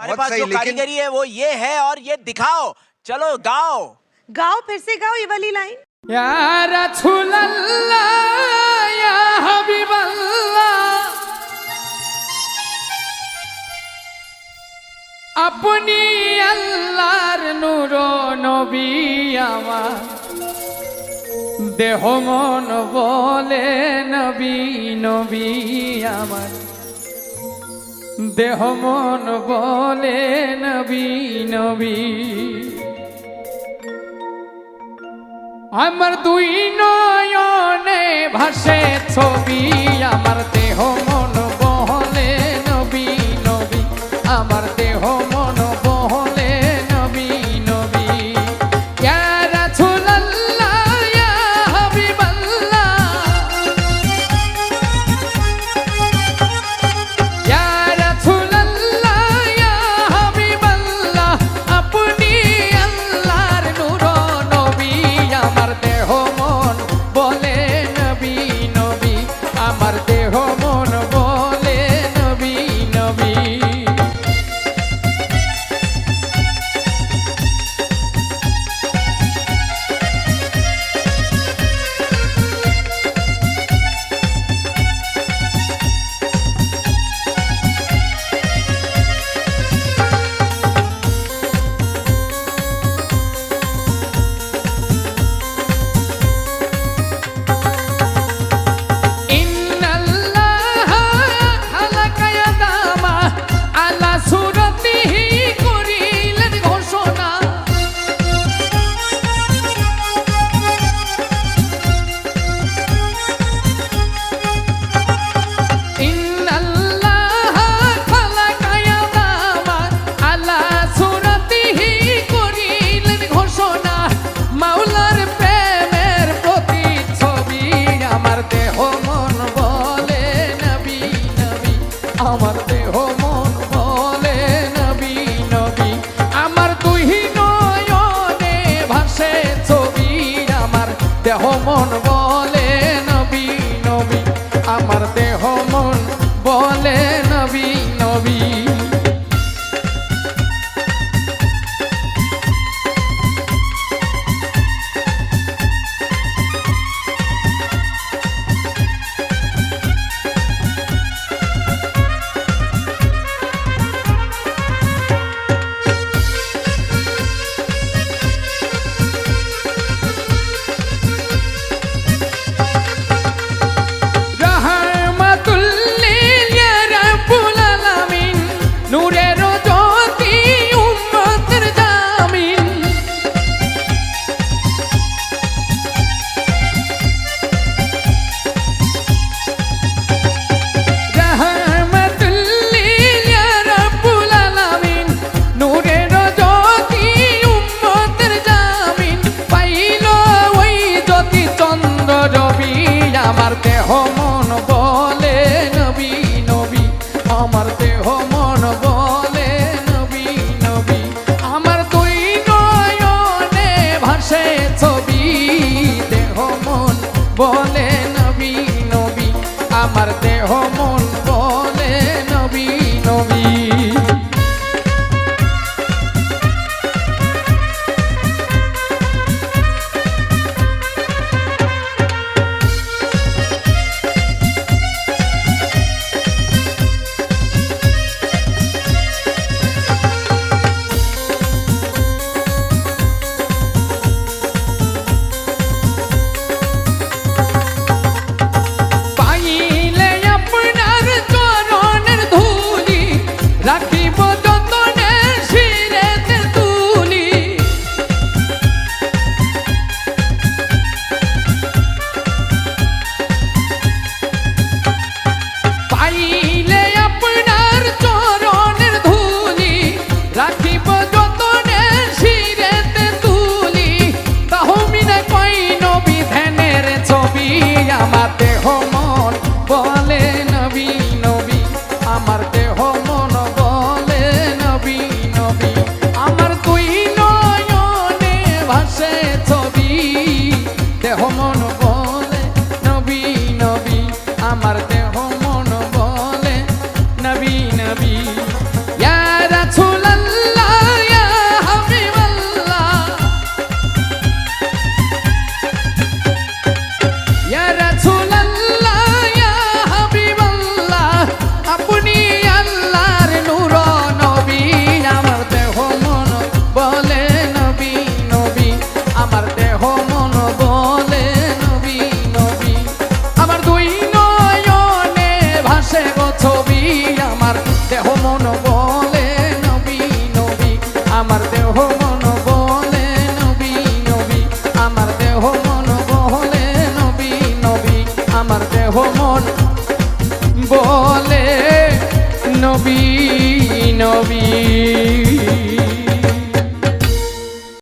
तुम्हारे पास जो कारीगरी है वो ये है और ये दिखाओ। चलो गाओ गाओ, फिर से गाओ ये वाली लाइन। या रसूलल्लाह या हबीबल्लाह अपनी আল্লাহর নূর নবী আমার দেহ মন বলে নবী নবী আমার দেহ মন বলে নবী নবী আমার দুই নয়নে ভাসে ছবি আমার দেহ মন বলে নবী নবী আমার দেহ মন বলে নবী নবী ইয়া রাসূলুল্লাহ ইয়া হাবিবাল্লাহ ইয়া রাসূলুল্লাহ ইয়া হাবিবাল্লাহ আপনি আল্লাহর নূর নবী আমার দেহ মন বলে নবী নবী আমার দেহ মন বলে নবী নবী আমার দেহ মন বলে নবী নবী আমার দুই নয়নে ভাসে ছবি আমার দেহ মন বলে নবী নবী আমার দেহ মন বলে নবী নবী আমার দেহ মন বলে নবী নবী আমার দেহ মন বলে নবী নবী আমার দুই নয়নে ভাসে ছবি দেহ মন বলে নবী নবী আমার দেহ মন বলে নবী নবী দেহ মন বলে নবী নবী।